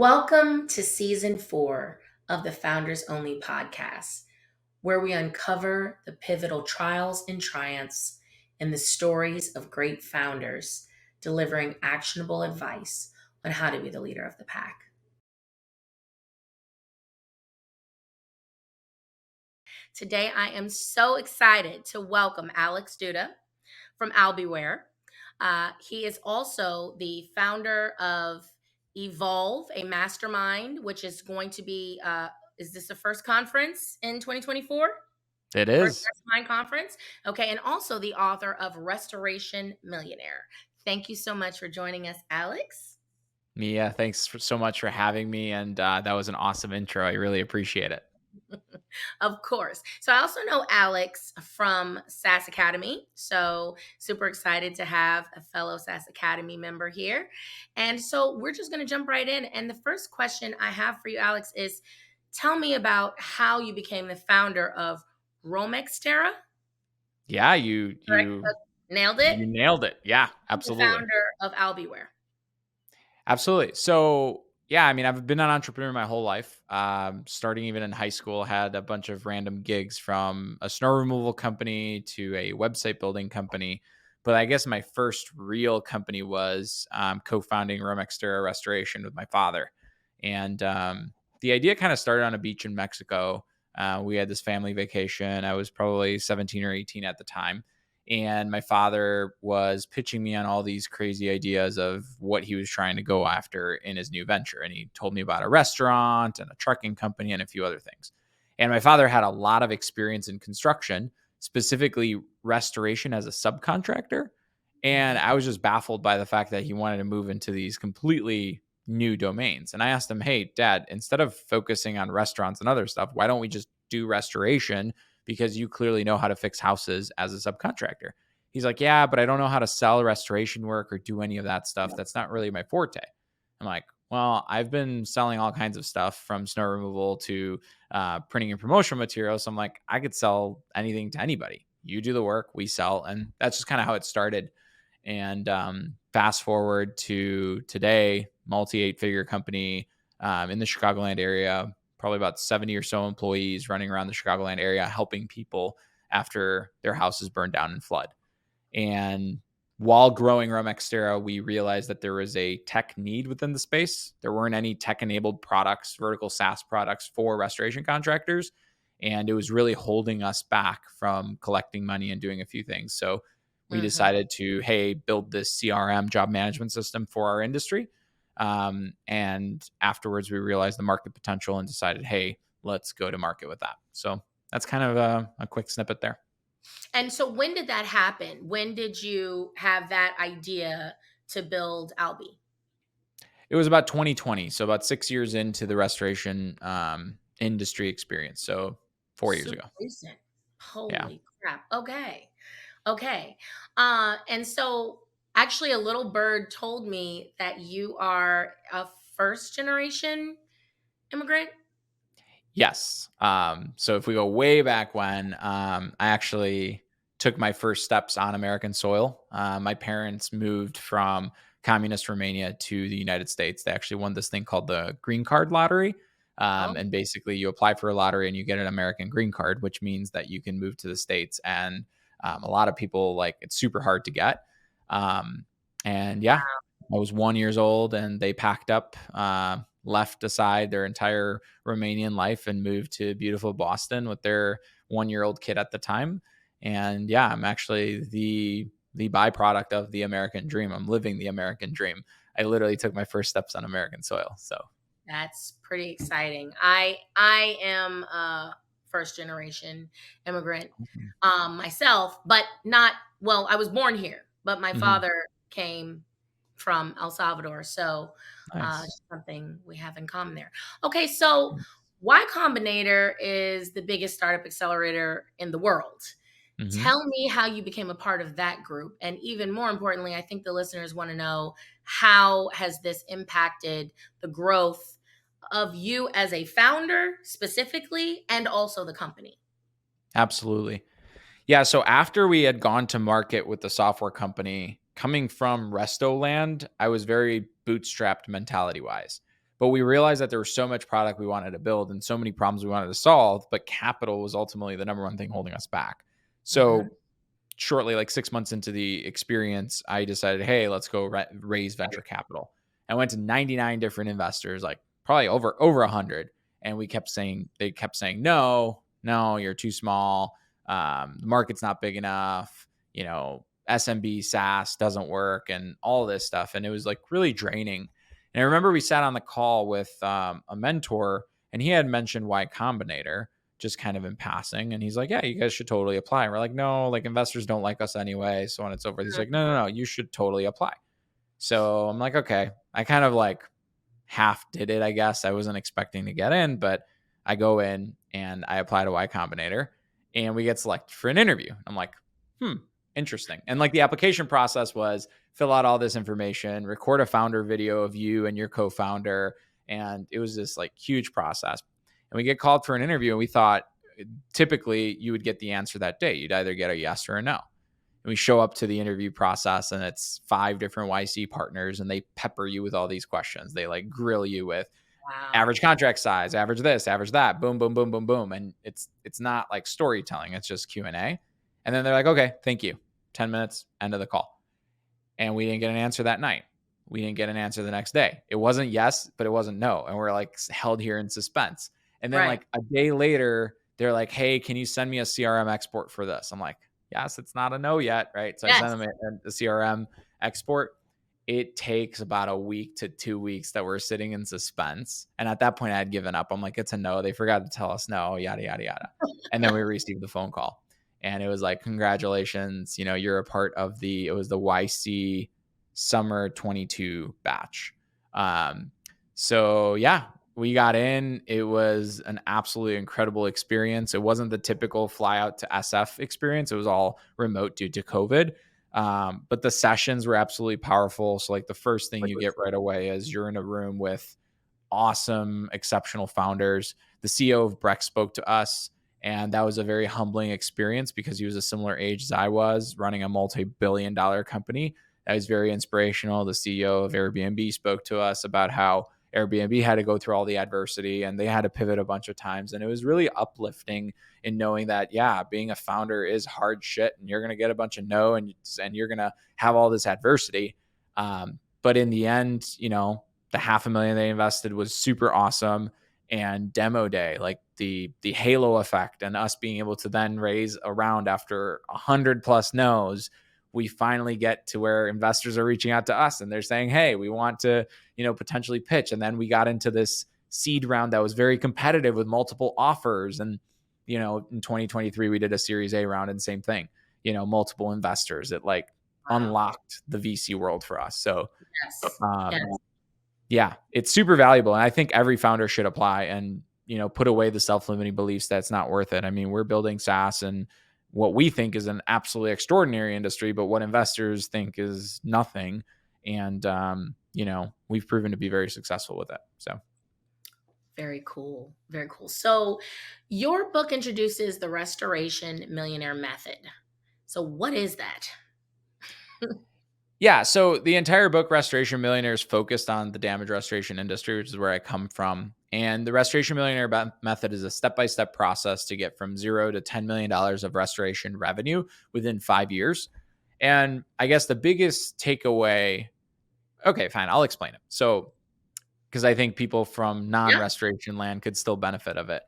Welcome to season 4 of the Founders Only podcast, where we uncover the pivotal trials and triumphs and the stories of great founders delivering actionable advice on how to be the leader of the pack. Today, I am so excited to welcome Alex Duda from Albiware. He is also the founder of Evolve, a mastermind, which is going to be, is this the first conference in 2024? It First is. mastermind conference? Okay. And also the author of Restoration Millionaire. Thank you so much for joining us, Alex. Mia, thanks so much for having me. And that was an awesome intro. I really appreciate it. Of course. So I also know Alex from SaaS Academy. So super excited to have a fellow SaaS Academy member here. And so we're just going to jump right in. And the first question I have for you, Alex, is tell me about how you became the founder of Romexterra. Yeah, Correct? Nailed it. you nailed it. Yeah, The absolutely. founder of Albiware. Absolutely. So yeah, I mean, I've been an entrepreneur my whole life. Starting even in high school, had a bunch of random gigs from a snow removal company to a website building company. But I guess my first real company was co-founding Romexterra Restoration with my father. And the idea kind of started on a beach in Mexico. We had this family vacation. I was probably 17 or 18 at the time. And my father was pitching me on all these crazy ideas of what he was trying to go after in his new venture. And he told me about a restaurant and a trucking company and a few other things. And my father had a lot of experience in construction, specifically restoration as a subcontractor. And I was just baffled by the fact that he wanted to move into these completely new domains. And I asked him, hey, Dad, instead of focusing on restaurants and other stuff, why don't we just do restoration? Because you clearly know how to fix houses as a subcontractor. He's like, yeah, but I don't know how to sell restoration work or do any of that stuff. That's not really my forte. I'm like, well, I've been selling all kinds of stuff from snow removal to printing and promotional materials. So I'm like, I could sell anything to anybody. You do the work, we sell. And that's just kind of how it started. And fast forward to today, multi 8-figure company in the Chicagoland area, probably about 70 or so employees running around the Chicagoland area, helping people after their houses burned down in flood. And while growing Romexterra, we realized that there was a tech need within the space. There weren't any tech-enabled products, vertical SaaS products for restoration contractors. And it was really holding us back from collecting money and doing a few things. So we Mhm. decided to, hey, build this CRM job management system for our industry. And afterwards, we realized the market potential and decided, hey, let's go to market with that. So that's kind of a quick snippet there. And so when did that happen? When did you have that idea to build Albi? It was about 2020, so about 6 years into the restoration industry experience. So 4 years Super ago. recent. Yeah. Holy crap. Okay. Okay. And so actually a little bird told me that you are a first generation immigrant. Yes. So if we go way back when, I actually took my first steps on American soil. My parents moved from communist Romania to the United States. They actually won this thing called the green card lottery. Oh, And basically, you apply for a lottery and you get an American green card, which means that you can move to the States. And a lot of people like it's super hard to get. Um, and yeah, I was 1 years old and they packed up, left aside their entire Romanian life and moved to beautiful Boston with their 1 year old kid at the time. And yeah, I'm actually the byproduct of the American dream. I'm living the American dream. I literally took my first steps on American soil. So that's pretty exciting. I am a first generation immigrant myself, but not well, I was born here, but my mhm. father came from El Salvador. So Nice. something we have in common there. Okay, so Y Combinator is the biggest startup accelerator in the world. Hmm. Tell me how you became a part of that group. And even more importantly, I think the listeners want to know how has this impacted the growth of you as a founder specifically and also the company? Absolutely. Yeah. So after we had gone to market with the software company, coming from Resto Land, I was very bootstrapped mentality wise. But we realized that there was so much product we wanted to build and so many problems we wanted to solve, but capital was ultimately the number one thing holding us back. Mhm. So shortly, like 6 months into the experience, I decided, hey, let's go raise venture capital. I went to 99 different investors, like probably over 100, and they kept saying, no, you're too small. The market's not big enough. SMB SaaS doesn't work, and all this stuff, and it was like really draining. And I remember we sat on the call with a mentor, and he had mentioned Y Combinator just kind of in passing. And he's like, yeah, you guys should totally apply. And we're like, no, like investors don't like us anyway. So on and so forth. He's like, no, you should totally apply. So I'm like, okay. I kind of like half did it, I guess. I wasn't expecting to get in, but I go in and I apply to Y Combinator and we get selected for an interview. I'm like, interesting. And like the application process was fill out all this information, record a founder video of you and your co-founder. And it was this like huge process. And we get called for an interview and we thought typically you would get the answer that day. You'd either get a yes or a no. And we show up to the interview process and it's 5 different YC partners and they pepper you with all these questions. They like grill you with Wow. average contract size, average this, average that, boom, boom, boom, boom, boom. And it's not like storytelling. It's just Q&A. And then they're like, okay, thank you. 10 minutes, end of the call. And we didn't get an answer that night. We didn't get an answer the next day. It wasn't yes, but it wasn't no. And we're like held here in suspense. And then Right. like a day later, they're like, hey, can you send me a CRM export for this? I'm like, yes, it's not a no yet, right? So I Yes. send them a CRM export. It takes about a week to 2 weeks that we're sitting in suspense. And at that point, I had given up. I'm like, it's a no. They forgot to tell us no, yada, yada, yada. And then we received the phone call. And it was like, congratulations, you're a part of it was the YC summer 22 batch. So yeah, we got in. It was an absolutely incredible experience. It wasn't the typical fly out to SF experience. It was all remote due to COVID. But the sessions were absolutely powerful. So like the first thing you get right away is you're in a room with awesome, exceptional founders. The CEO of Breck spoke to us, and that was a very humbling experience because he was a similar age as I was, running a multi-billion-dollar company. That was very inspirational. The CEO of Airbnb spoke to us about how Airbnb had to go through all the adversity and they had to pivot a bunch of times. And it was really uplifting in knowing that, yeah, being a founder is hard shit and you're going to get a bunch of no and you're going to have all this adversity. But in the end, the $500,000 they invested was super awesome. And demo day, like the halo effect and us being able to then raise a round after 100 plus no's, we finally get to where investors are reaching out to us and they're saying, hey, we want to, potentially pitch. And then we got into this seed round that was very competitive with multiple offers. And, in 2023, we did a Series A round and same thing, multiple investors. It like Wow. unlocked the VC world for us. So, Yes. um, Yes. yeah, it's super valuable. And I think every founder should apply and, put away the self-limiting beliefs that's not worth it. I mean, we're building SaaS and what we think is an absolutely extraordinary industry, but what investors think is nothing. And, we've proven to be very successful with it. So, Very cool. Very cool. So, your book introduces the restoration millionaire method. So, what is that? yeah. So the entire book, Restoration Millionaire, is focused on the damage restoration industry, which is where I come from. And the Restoration Millionaire method is a step-by-step process to get from $0 to $10 million of restoration revenue within 5 years. And I guess the biggest takeaway, okay, fine, I'll explain it. So, because I think people from Yeah. non-restoration land could still benefit of it.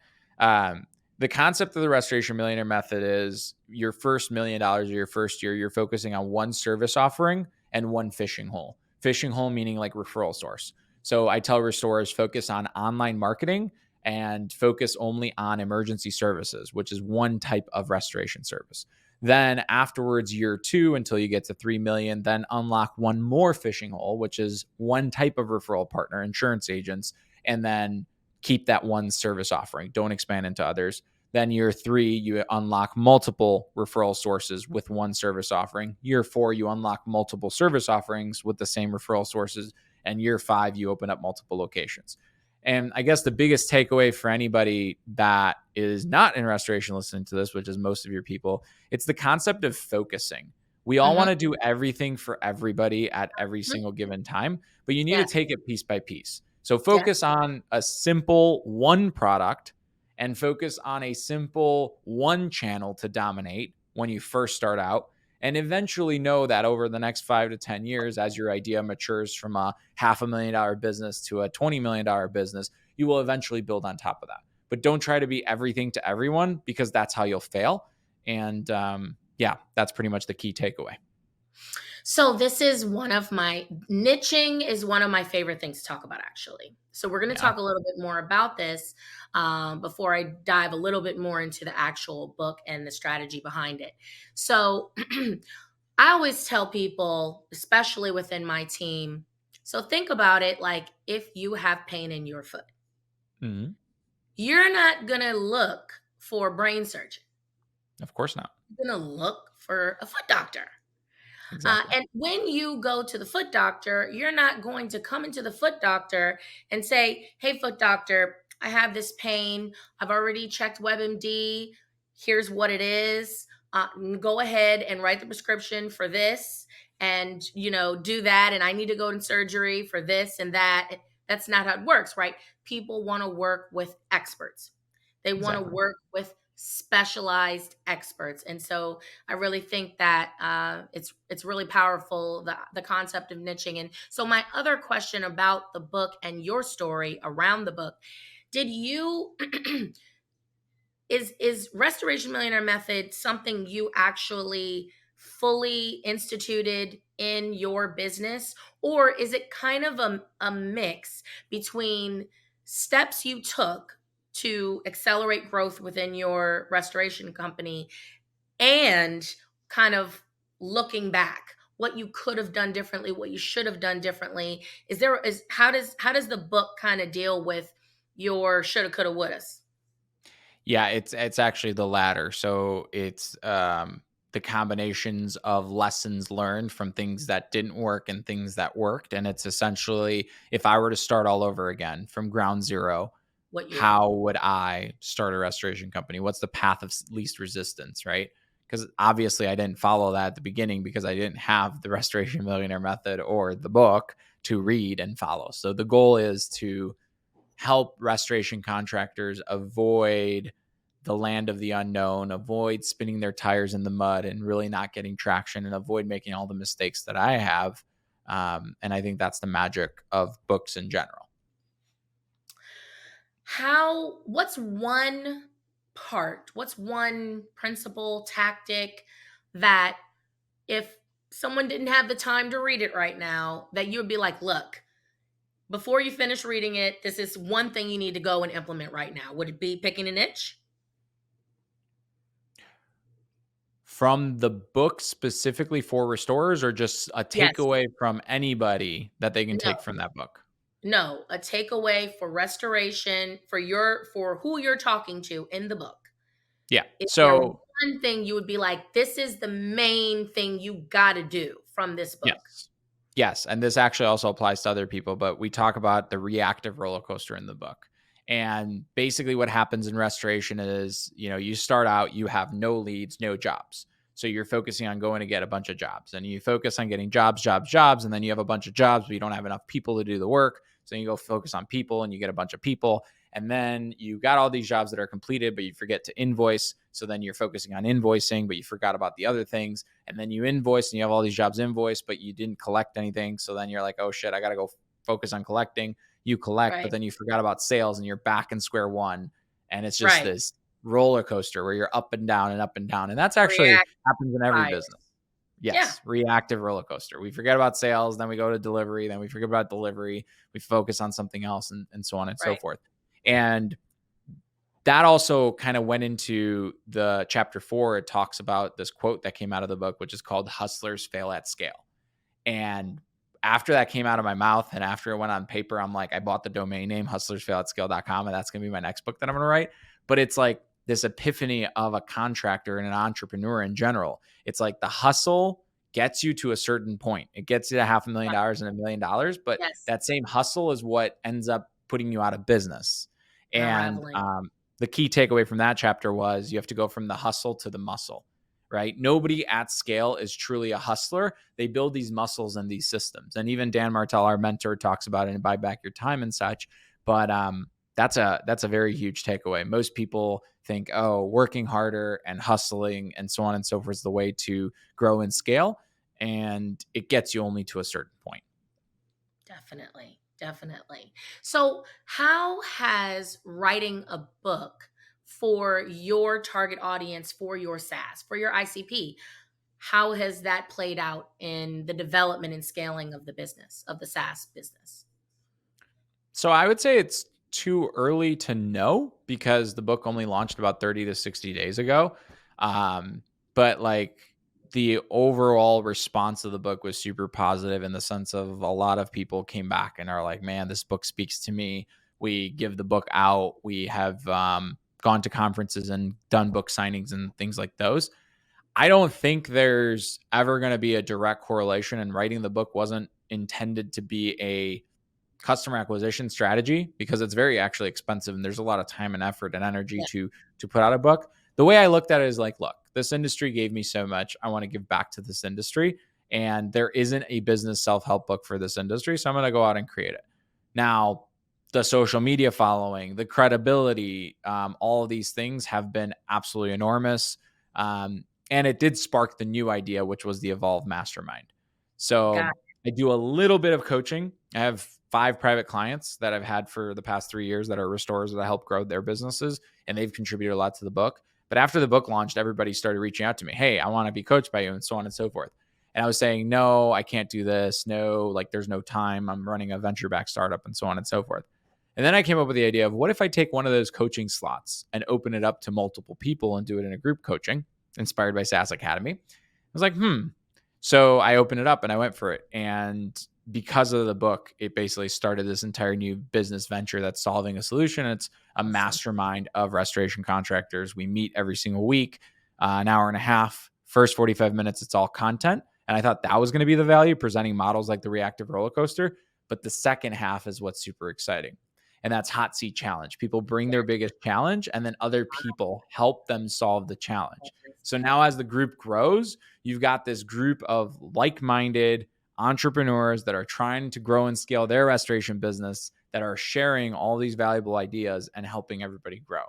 The concept of the Restoration Millionaire method is your first $1 million or your first year, you're focusing on one service offering and one fishing hole. Fishing hole meaning like referral source. So I tell restorers focus on online marketing and focus only on emergency services, which is one type of restoration service. Then afterwards, year 2 until you get to 3 million, then unlock one more fishing hole, which is one type of referral partner, insurance agents, and then keep that one service offering. Don't expand into others. Then year 3, you unlock multiple referral sources with one service offering. Year 4, you unlock multiple service offerings with the same referral sources. And year 5, you open up multiple locations. And I guess the biggest takeaway for anybody that is not in restoration listening to this, which is most of your people, it's the concept of focusing. We all Mm-hmm. want to do everything for everybody at every Mm-hmm. single given time, but you need to Yes. take it piece by piece. So Yeah. focus on a simple one product and focus on a simple one channel to dominate when you first start out. And eventually know that over the next 5 to 10 years, as your idea matures from a $500,000 business to a $20 million business, you will eventually build on top of that. But don't try to be everything to everyone, because that's how you'll fail. And yeah, that's pretty much the key takeaway. So this is one of my niching is one of my favorite things to talk about, actually. So we're going to Yeah. talk a little bit more about this before I dive a little bit more into the actual book and the strategy behind it. So I always tell people, especially within my team, so think about it like if you have pain in your foot, Mhm. you're not going to look for a brain surgeon. Of course not. You're going to look for a foot doctor. Exactly. And when you go to the foot doctor, you're not going to come into the foot doctor and say, "Hey, foot doctor, I have this pain. I've already checked WebMD. Here's what it is. Go ahead and write the prescription for this, and do that. And I need to go in surgery for this and that." That's not how it works, right? People want to work with experts. They want to Exactly. work with specialized experts, and so I really think that it's really powerful, the concept of niching. And so my other question about the book and your story around the book, did you is Restoration Millionaire Method something you actually fully instituted in your business, or is it kind of a mix between steps you took to accelerate growth within your restoration company and kind of looking back what you could have done differently, what you should have done differently? Is how does the book kind of deal with your shoulda coulda wouldas? Yeah, it's actually the latter. So it's the combinations of lessons learned from things that didn't work and things that worked. And it's essentially, if I were to start all over again from ground zero, What you would do? how would I start a restoration company? What's the path of least resistance, right? Because obviously I didn't follow that at the beginning because I didn't have the Restoration Millionaire Method or the book to read and follow. So the goal is to help restoration contractors avoid the land of the unknown, avoid spinning their tires in the mud and really not getting traction, and avoid making all the mistakes that I have. And I think that's the magic of books in general. What's one principle tactic that if someone didn't have the time to read it right now, that you would be like, look, before you finish reading it, this is one thing you need to go and implement right now? Would it be picking a niche? From the book specifically for restorers, or just a Yes. takeaway from anybody that they can No. take from that book? No, a takeaway for restoration for who you're talking to in the book. Yeah. Is there So, one thing you would be like, this is the main thing you got to do from this book? yes. Yes, and this actually also applies to other people, but we talk about the reactive roller coaster in the book. And basically what happens in restoration is, you start out, you have no leads, no jobs. So you're focusing on going to get a bunch of jobs, and you focus on getting jobs, jobs, jobs, and then you have a bunch of jobs, but you don't have enough people to do the work. So you go focus on people and you get a bunch of people. And then you got all these jobs that are completed, but you forget to invoice. So then you're focusing on invoicing, but you forgot about the other things. And then you invoice and you have all these jobs invoiced, but you didn't collect anything. So then you're like, oh shit, I got to go focus on collecting. You collect, but Right. then you forgot about sales and you're back in square one. And it's just Right. this roller coaster where you're up and down and up and down. And that's actually React happens in every bias. business. Yeah. Yes, reactive roller coaster. We forget about sales, then we go to delivery, then we forget about delivery, we focus on something else, and so on and so Right. forth. And that also kind of went into the chapter 4. It talks about this quote that came out of the book, which is called "Hustlers Fail at Scale." And after that came out of my mouth and after it went on paper, I'm like, I bought the domain name hustlersfailatscale.com, and that's going to be my next book that I'm going to write. But it's like this epiphany of a contractor and an entrepreneur in general. It's like the hustle gets you to a certain point. It gets you to $500,000 and $1 million, but Yes. that same hustle is what ends up putting you out of business. And Unraveling. the key takeaway from that chapter was you have to go from the hustle to the muscle. right? Nobody at scale is truly a hustler. They build these muscles and these systems. And even Dan Martell, our mentor, talks about it in Buy Back Your Time and such. But that's a very huge takeaway. Most people think, oh, working harder and hustling and so on and so forth is the way to grow and scale. And it gets you only to a certain point. Definitely. Definitely. So, how has writing a book for your target audience, for your SaaS, for your ICP, how has that played out in the development and scaling of the business, of the SaaS business? So I would say it's too early to know because the book only launched about 30 to 60 days ago. Um, but like the overall response of the book was super positive in the sense of a lot of people came back and are like, man, this book speaks to me. We give the book out. We have gone to conferences and done book signings and things like those. I don't think there's ever going to be a direct correlation, and writing the book wasn't intended to be a customer acquisition strategy because it's very actually expensive and there's a lot of time and effort and energy Yeah. to put out a book. The way I looked at it is like, look, this industry gave me so much. I want to give back to this industry. And there isn't a business self-help book for this industry. So I'm going to go out and create it. Now, the social media following, the credibility, all of these things have been absolutely enormous. And it did spark the new idea, which was the Evolve Mastermind. Got So I do a little bit of coaching. I have 5 private clients that I've had for the past 3 years that are restorers that I help grow their businesses, and they've contributed a lot to the book. But after the book launched, everybody started reaching out to me. Hey, I want to be coached by you, and so on and so forth. And I was saying, no, I can't do this. No, like there's no time. I'm running a venture back startup and so on and so forth. And then I came up with the idea of what if I take one of those coaching slots and open it up to multiple people and do it in a group coaching inspired by SaaS Academy. I was like, So I opened it up and I went for it. And because of the book, it basically started this entire new business venture that's solving a solution. It's a awesome. mastermind of restoration contractors. We meet every single week, an hour and a half. First 45 minutes, it's all content. And I thought that was going to be the value, presenting models like the Reactive Rollercoaster. But the second half is what's super exciting. And that's hot seat challenge. People bring their biggest challenge and then other people help them solve the challenge. So now as the group grows, you've got this group of like-minded entrepreneurs that are trying to grow and scale their restoration business that are sharing all these valuable ideas and helping everybody grow.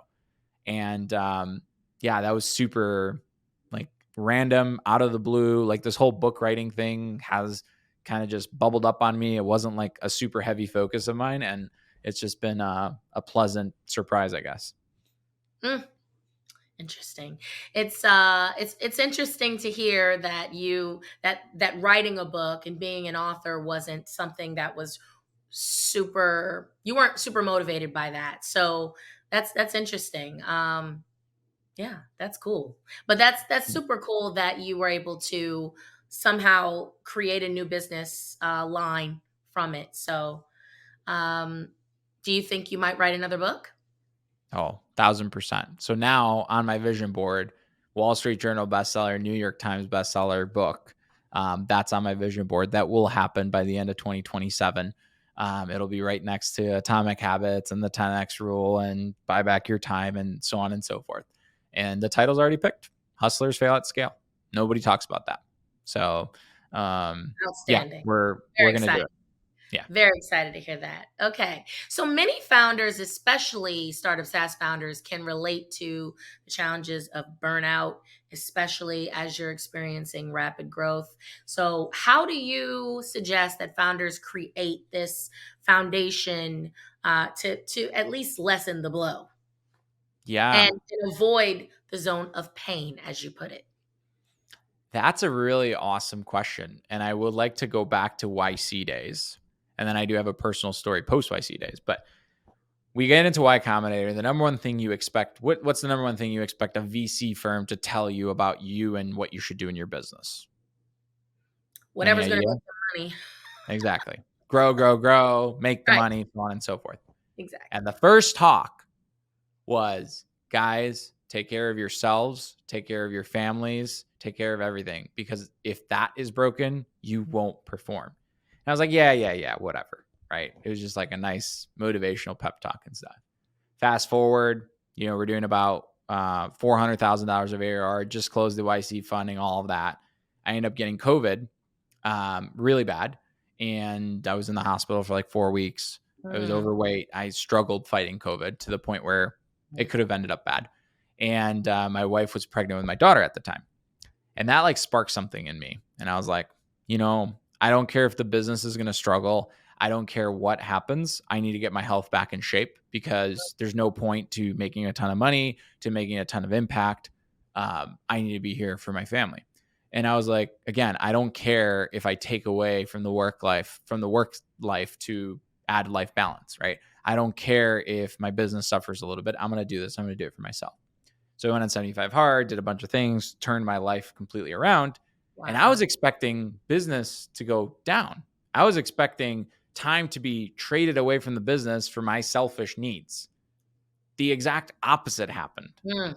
And yeah, that was super like random, out of the blue. Like this whole book writing thing has kind of just bubbled up on me. It wasn't like a super heavy focus of mine, and it's just been a pleasant surprise, I guess. Mm, interesting. It's interesting to hear that that writing a book and being an author wasn't something that was super, you weren't super motivated by that. So that's interesting. Yeah, that's cool. But that's super cool that you were able to somehow create a new business line from it. So, um, do you think you might write another book? Oh, 1000%. So now on my vision board, Wall Street Journal bestseller, New York Times bestseller book. That's on my vision board. That will happen by the end of 2027. It'll be right next to Atomic Habits and the 10X Rule and Buy Back Your Time and so on and so forth. And the title's already picked. Hustlers Fail at Scale. Nobody talks about that. So, yeah, Outstanding. we're Very gonna do exciting. it. Yeah. Very excited to hear that. Okay. So many founders, especially startup SaaS founders, can relate to the challenges of burnout, especially as you're experiencing rapid growth. So, how do you suggest that founders create this foundation to at least lessen the blow Yeah. and avoid the zone of pain, as you put it? That's a really awesome question. And I would like to go back to YC days. And then I do have a personal story post YC days. But we get into Y Combinator. The number one thing you expect, what's the number one thing you expect a VC firm to tell you about you and what you should do in your business? Any Whatever's going to idea? make the money. Exactly. Grow, grow, grow, make the Right. money, so on and so forth. And Exactly. the first talk was, guys, take care of yourselves, take care of your families, take care of everything. Because if that is broken, you won't perform. And I was like, yeah, whatever. Right. It was just like a nice motivational pep talk and stuff. Fast forward, we're doing about $400,000 of ARR, just closed the YC funding, all of that. I ended up getting COVID, really bad. And I was in the hospital for like 4 weeks. I was Mm. overweight. I struggled fighting COVID to the point where it could have ended up bad. And my wife was pregnant with my daughter at the time. And that like sparked something in me. And I was like, I don't care if the business is going to struggle. I don't care what happens. I need to get my health back in shape because there's no point to making a ton of money, to making a ton of impact. I need to be here for my family. And I was like, again, I don't care if I take away from the work life to add life balance, right? I don't care if my business suffers a little bit. I'm going to do this. I'm going to do it for myself. So I went on 75 hard, did a bunch of things, turned my life completely around. And I was Wow. expecting business to go down. I was expecting time to be traded away from the business for my selfish needs. The exact opposite happened. Mm.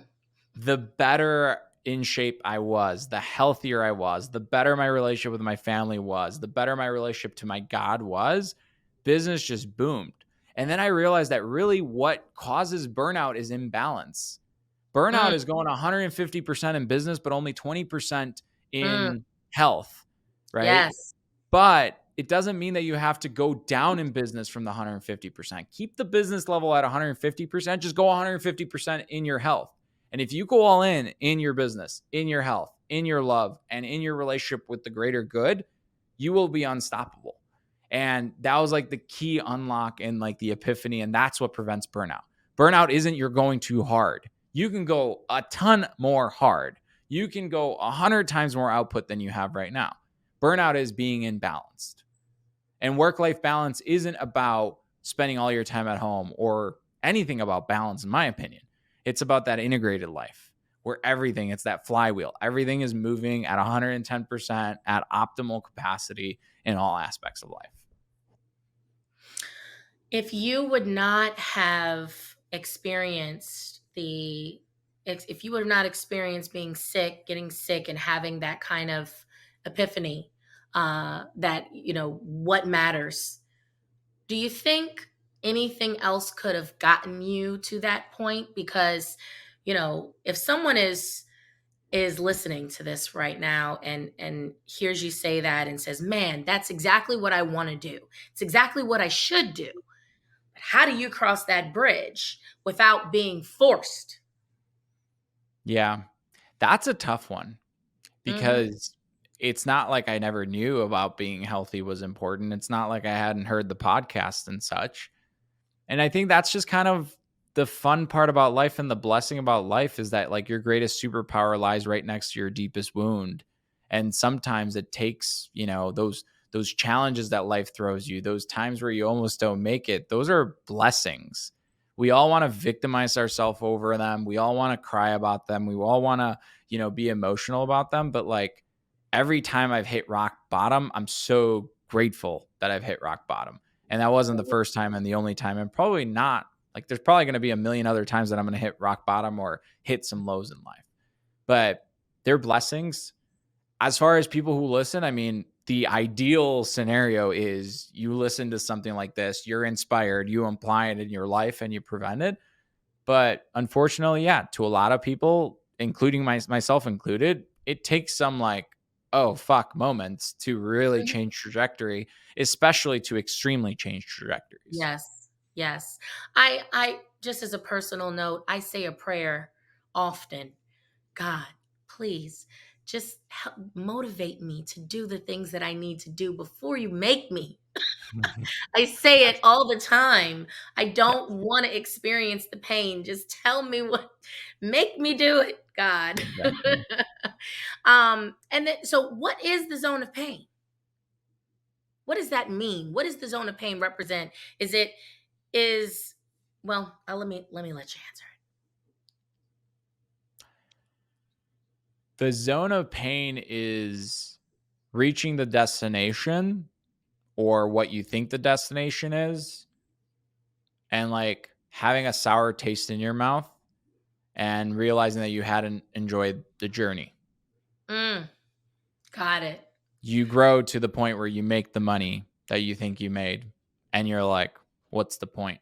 The better in shape I was, the healthier I was, the better my relationship with my family was, the better my relationship to my God was, business just boomed. And then I realized that really what causes burnout is imbalance. Burnout Mm. is going 150% in business, but only 20% Mm. in health, right? Yes. But it doesn't mean that you have to go down in business from the 150%. Keep the business level at 150%. Just go 150% in your health. And if you go all in your business, in your health, in your love, and in your relationship with the greater good, you will be unstoppable. And that was like the key unlock and like the epiphany. And that's what prevents burnout. Burnout isn't you're going too hard. You can go a ton more hard. You can go 100 times more output than you have right now. Burnout is being imbalanced. And work-life balance isn't about spending all your time at home or anything about balance, in my opinion. It's about that integrated life where it's that flywheel. Everything is moving at 110% at optimal capacity in all aspects of life. If you would not have experienced if you would have not experienced being sick, getting sick, and having that kind of epiphany, that, what matters, do you think anything else could have gotten you to that point? Because, if someone is listening to this right now and hears you say that and says, man, that's exactly what I want to do, it's exactly what I should do, but how do you cross that bridge without being forced? Yeah, that's a tough one Hmm. because it's not like I never knew about being healthy was important. It's not like I hadn't heard the podcast and such. And I think that's just kind of the fun part about life and the blessing about life is that like your greatest superpower lies right next to your deepest wound. And sometimes it takes, those challenges that life throws you, those times where you almost don't make it. Those are blessings. We all want to victimize ourselves over them. We all want to cry about them. We all want to, be emotional about them, but like every time I've hit rock bottom, I'm so grateful that I've hit rock bottom. And that wasn't the first time and the only time, and probably not. Like, there's probably going to be a million other times that I'm going to hit rock bottom or hit some lows in life. But they're blessings. As far as people who listen, I mean, the ideal scenario is you listen to something like this, you're inspired, you apply it in your life, and you prevent it. But unfortunately, yeah, to a lot of people, including myself included, it takes some like, oh, fuck moments to really change trajectory, especially to extremely change trajectories. Yes, yes. I just, as a personal note, I say a prayer often. God, please just help motivate me to do the things that I need to do before you make me. I say it all the time. I Yeah, don't want to experience the pain. Just tell me make me do it, God. exactly. And then, so what is the zone of pain? What does that mean? What does the zone of pain represent? Is it, is, well, let me let you answer The zone of pain is reaching the destination or what you think the destination is, and like having a sour taste in your mouth and realizing that you hadn't enjoyed the journey. it. Got it. You grow to the point where you make the money that you think you made, and you're like, what's the point?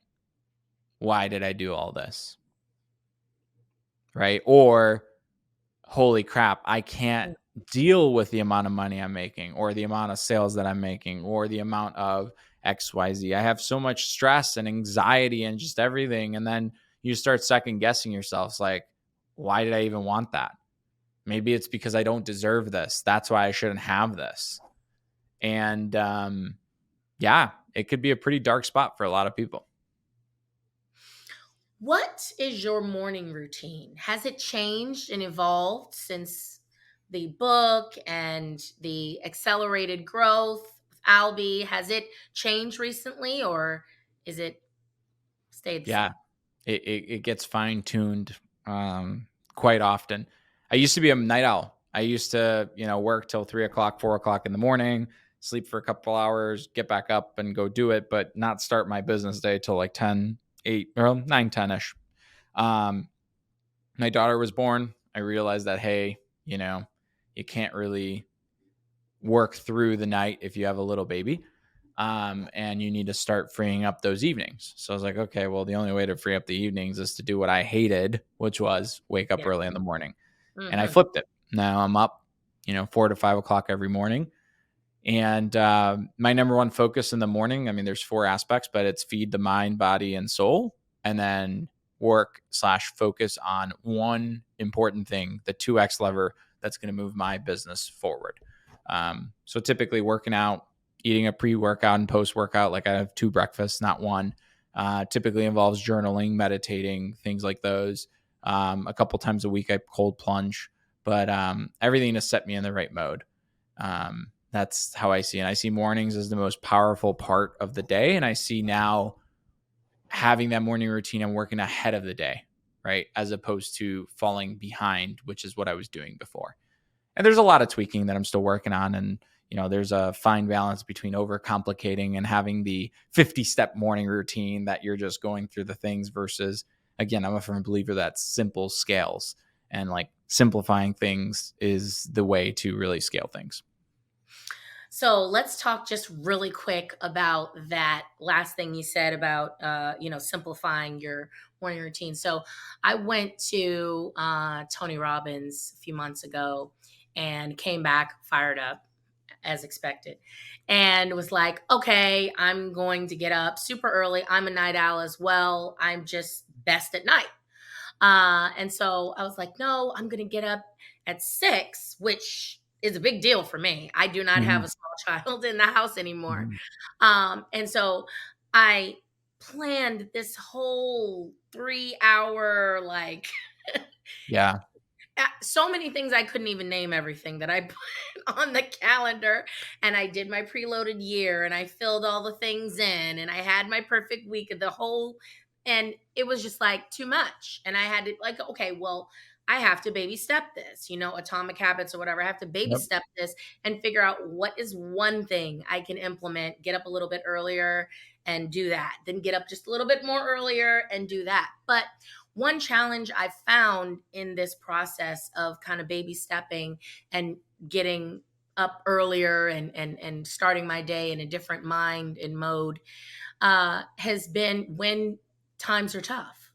Why did I do all this? right? Or holy crap, I can't deal with the amount of money I'm making or the amount of sales that I'm making or the amount of XYZ. I have so much stress and anxiety and just everything. And then you start second guessing yourself. It's like, why did I even want that? Maybe it's because I don't deserve this. That's why I shouldn't have this. And yeah, it could be a pretty dark spot for a lot of people. What is your morning routine? Has it changed and evolved since the book and the accelerated growth of Albi? Has it changed recently, or is it stayed the Yeah, same? it gets fine tuned quite often. I used to be a night owl. I used to, work till 3 o'clock, 4 o'clock in the morning, sleep for a couple hours, get back up and go do it, but not start my business day till like 10, 8, or 9, 10 ish. Um, my daughter was born. I realized that, hey, you can't really work through the night if you have a little baby. And you need to start freeing up those evenings. So I was like, okay, well, the only way to free up the evenings is to do what I hated, which was wake up Yeah. early in the morning. And I Hmm. flipped it. Now I'm up, 4 to 5 o'clock every morning. And my number one focus in the morning, I mean, there's four aspects, but it's feed the mind, body, and soul. And then work/focus on one important thing, the 2X lever that's going to move my business forward. So typically working out, eating a pre-workout and post-workout, like I have 2 breakfasts, not one. Typically involves journaling, meditating, things like those. A couple times a week, I cold plunge, but everything to set me in the right mode. That's how I see it. I see mornings as the most powerful part of the day. And I see now having that morning routine and working ahead of the day, right? As opposed to falling behind, which is what I was doing before. And there's a lot of tweaking that I'm still working on. And, there's a fine balance between overcomplicating and having the 50-step morning routine that you're just going through the things versus, again, I'm a firm believer that simple scales and like simplifying things is the way to really scale things. So let's talk just really quick about that last thing you said about simplifying your morning routine. So I went to Tony Robbins a few months ago and came back fired up as expected, and was like, okay, I'm going to get up super early. I'm a night owl as well. I'm just best at night. And so I was like, no, I'm going to get up at 6, which is a big deal for me. I do not have Mhm. a small child in the house anymore. Mhm. And so I planned this whole 3 hour, like, Yeah. so many things I couldn't even name everything that I put on the calendar. And I did my preloaded year and I filled all the things in and I had my perfect week of the whole, and it was just like too much. And I had to, like, okay, well, I have to baby step this, atomic habits or whatever. I have to baby Yep. step this and figure out what is one thing I can implement, get up a little bit earlier and do that, then get up just a little bit more earlier and do that. But one challenge I found in this process of kind of baby stepping and getting up earlier and starting my day in a different mind and mode has been when times are tough.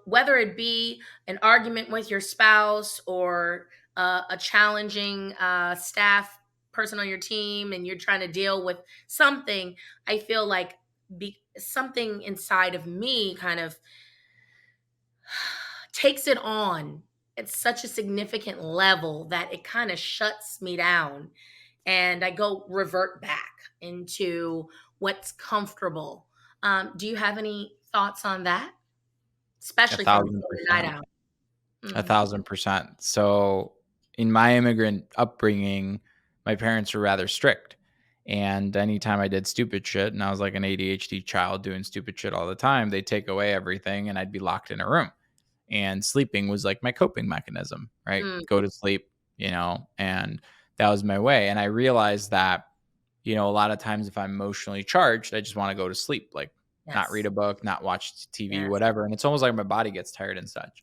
Whether it be an argument with your spouse or a challenging staff person on your team, and you're trying to deal with something, I feel like something inside of me kind of takes it on at such a significant level that it kind of shuts me down and I go revert back into what's comfortable. Do you have any thoughts on that? A Especially from being thousand a night percent. owl. A Mhm. 1000%. So in my immigrant upbringing, my parents were rather strict. And anytime I did stupid shit, and I was like an ADHD child doing stupid shit all the time, they'd take away everything and I'd be locked in a room. And sleeping was like my coping mechanism, right? Mm, Go to sleep, and that was my way. And I realized that, a lot of times if I'm emotionally charged, I just want to go to sleep, like not read yes. a book, not watch TV, Yes. whatever. And it's almost like my body gets tired and such.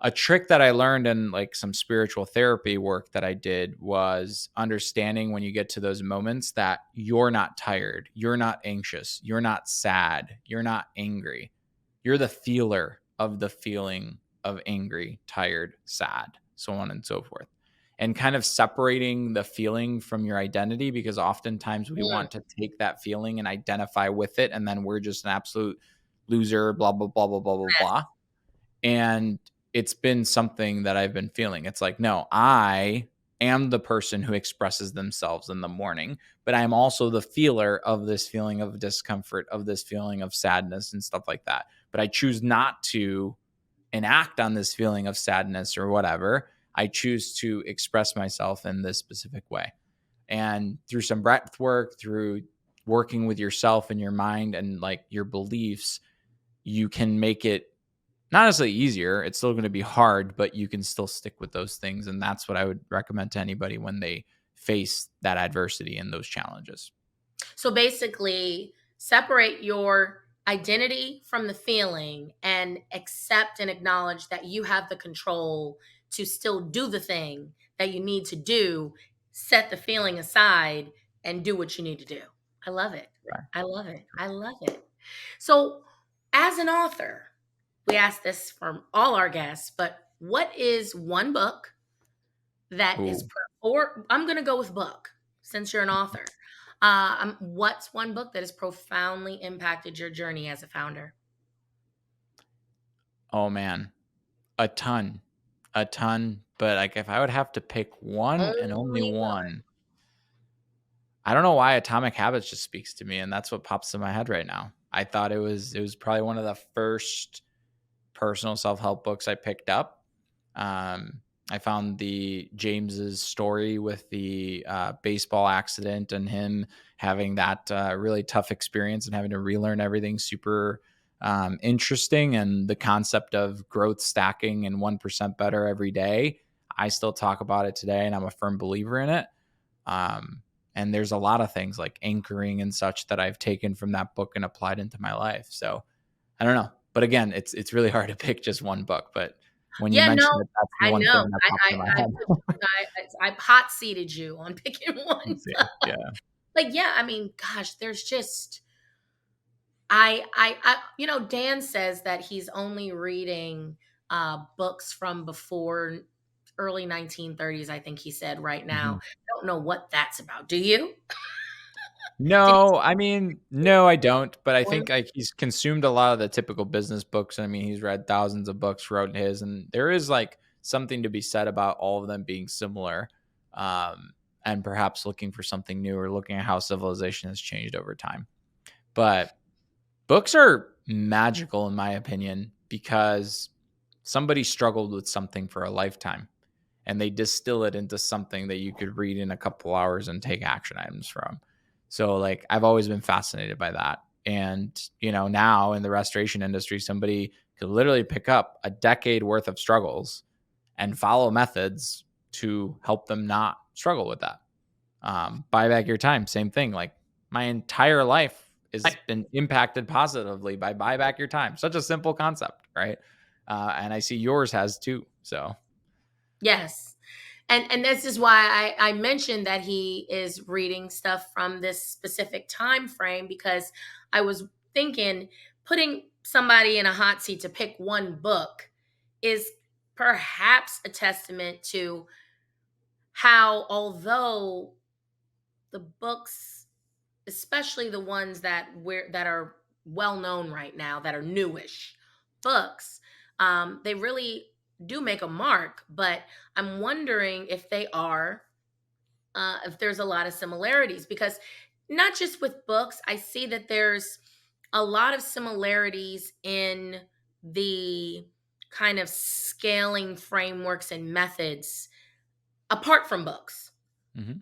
A trick that I learned in like some spiritual therapy work that I did was understanding when you get to those moments that you're not tired, you're not anxious, you're not sad, you're not angry. You're the feeler of the feeling of angry, tired, sad, so on and so forth. And kind of separating the feeling from your identity, because oftentimes we Mm, want to take that feeling and identify with it. And then we're just an absolute loser, blah, blah, blah, blah, blah, blah, blah. And it's been something that I've been feeling. It's like, no, I am the person who expresses themselves in the morning, but I'm also the feeler of this feeling of discomfort, of this feeling of sadness and stuff like that. But I choose not to enact on this feeling of sadness or whatever. I choose to express myself in this specific way. And through some breath work, through working with yourself and your mind and like your beliefs, you can make it not necessarily easier. It's still going to be hard, but you can still stick with those things. And that's what I would recommend to anybody when they face that adversity and those challenges. So basically, separate your identity from the feeling and accept and acknowledge that you have the control to still do the thing that you need to do, set the feeling aside, and do what you need to do. I love it. Right. I love it. I love it. So, as an author, we ask this from all our guests, but what is one book that is, Ooh. or I'm going to go with book since you're an author. What's one book that has profoundly impacted your journey as a founder? Oh man, a ton, a ton. But like, if I would have to pick one and only Only one. one, I don't know why Atomic Habits just speaks to me, and that's what pops in my head right now. I thought it was probably one of the first personal self help books I picked up. Um, I found the James's story with the baseball accident and him having that really tough experience and having to relearn everything super interesting. And the concept of growth stacking and 1% better every day. I still talk about it today, and I'm a firm believer in it. Um, and there's a lot of things like anchoring and such that I've taken from that book and applied into my life. So I don't know. But again, it's really hard to pick just one book. But when you Yeah, no, mentioned it, that's the I one know. thing that popped in my I head. put you, I hot seated you on picking one. Let's see. Yeah. Like, yeah, I mean, gosh, there's just Dan says that he's only reading books from before early 1930s, I think he said right now. Mhm. Don't know what that's about. Do you? Did he No, I mean, no, I don't. But I one? think like he's consumed a lot of the typical business books. I mean, he's read thousands of books, wrote his, and there is like something to be said about all of them being similar, um, and perhaps looking for something new or looking at how civilization has changed over time. But books are magical in my opinion because somebody struggled with something for a lifetime and they distill it into something that you could read in a couple hours and take action items from. So like I've always been fascinated by that. And now in the restoration industry somebody could literally pick up a decade worth of struggles and follow methods to help them not struggle with that. Buy back your time, same thing. Like my entire life has been impacted positively by buy back your time. Such a simple concept, right? And I see yours has too. So Yes. And this is why I mentioned that he is reading stuff from this specific time frame, because I was thinking putting somebody in a hot seat to pick one book is perhaps a testament to how, although the books, especially the ones that are well known right now, that are newish books, they really do make a mark. But I'm wondering if they are, if there's a lot of similarities, because not just with books, I see that there's a lot of similarities in the kind of scaling frameworks and methods apart from books. mhm.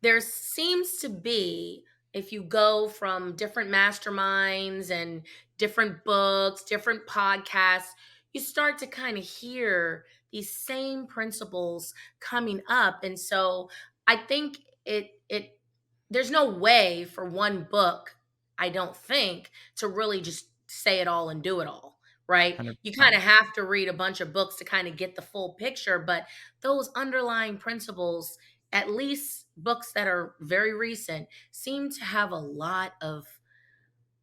There seems to be, if you go from different masterminds and different books, different podcasts, you start to kind of hear these same principles coming up. And so I think it there's no way for one book, I don't think, to really just say it all and do it all, right? You kind 100%. of have to read a bunch of books to kind of get the full picture, but those underlying principles, at least books that are very recent, seem to have a lot of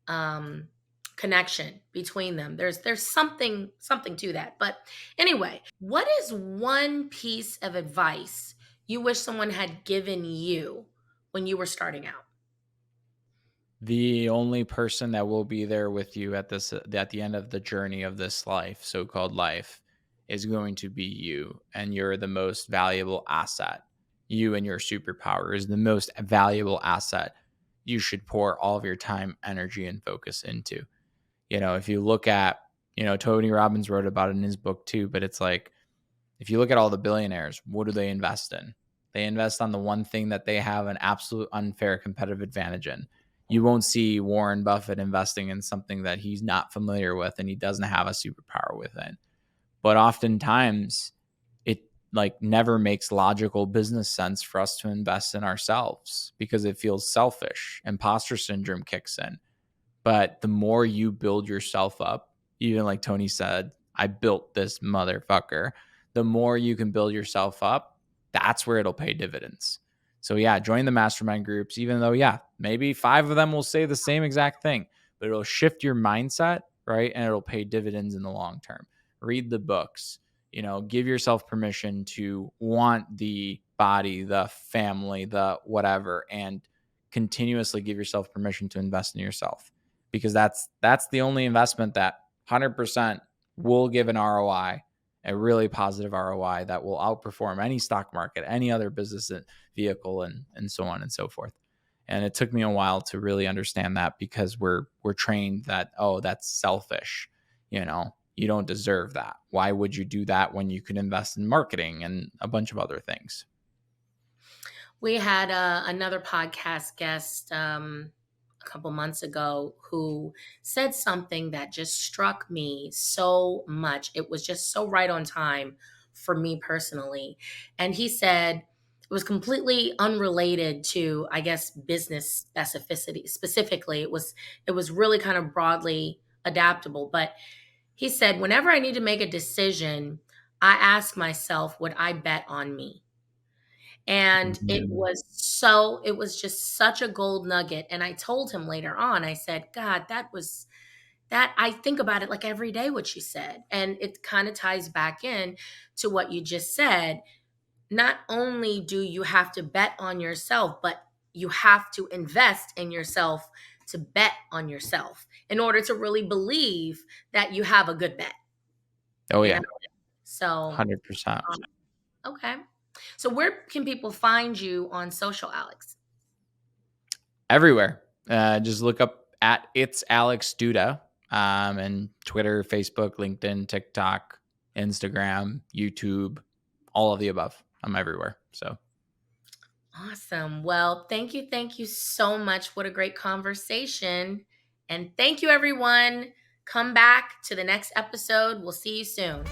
um connection between them. There's something to that. But anyway, what is one piece of advice you wish someone had given you when you were starting out? The only person that will be there with you at the end of the journey of this life, so-called life, is going to be you, and you're the most valuable asset. You and your superpower is the most valuable asset you should pour all of your time, energy, and focus into. If you look at, Tony Robbins wrote about it in his book too, but it's like, if you look at all the billionaires, what do they invest in? They invest on the one thing that they have an absolute unfair competitive advantage in. You won't see Warren Buffett investing in something that he's not familiar with and he doesn't have a superpower within. But oftentimes it like never makes logical business sense for us to invest in ourselves because it feels selfish. Imposter syndrome kicks in. But the more you build yourself up, even like Tony said, I built this motherfucker. The more you can build yourself up, that's where it'll pay dividends. So yeah, join the mastermind groups, even though, yeah, maybe 5 of them will say the same exact thing, but it'll shift your mindset, right? And it'll pay dividends in the long term. Read the books, give yourself permission to want the body, the family, the whatever, and continuously give yourself permission to invest in yourself, because that's the only investment that 100% will give an ROI, a really positive ROI that will outperform any stock market, any other business vehicle, and so on and so forth. And it took me a while to really understand that, because we're trained that, oh, that's selfish. You don't deserve that. Why would you do that when you could invest in marketing and a bunch of other things? We had another podcast guest a couple months ago who said something that just struck me so much. It was just so right on time for me personally. And he said it was completely unrelated to, I guess, business specificity. Specifically, it was really kind of broadly adaptable. But he said, whenever I need to make a decision, I ask myself, would I bet on me? And Mhm. it was just such a gold nugget. And I told him later on, I said, God, that I think about it like every day, what you said. And it kind of ties back in to what you just said. Not only do you have to bet on yourself, but you have to invest in yourself to bet on yourself in order to really believe that you have a good bet, Oh you know? yeah, So, 100%. um, okay. So where can people find you on social, Alex? Everywhere. Just look up at It's Alex Duda, and Twitter, Facebook, LinkedIn, TikTok, Instagram, YouTube, all of the above. I'm everywhere. So Awesome. Well, thank you so much. What a great conversation. And thank you, everyone. Come back to the next episode. We'll see you soon.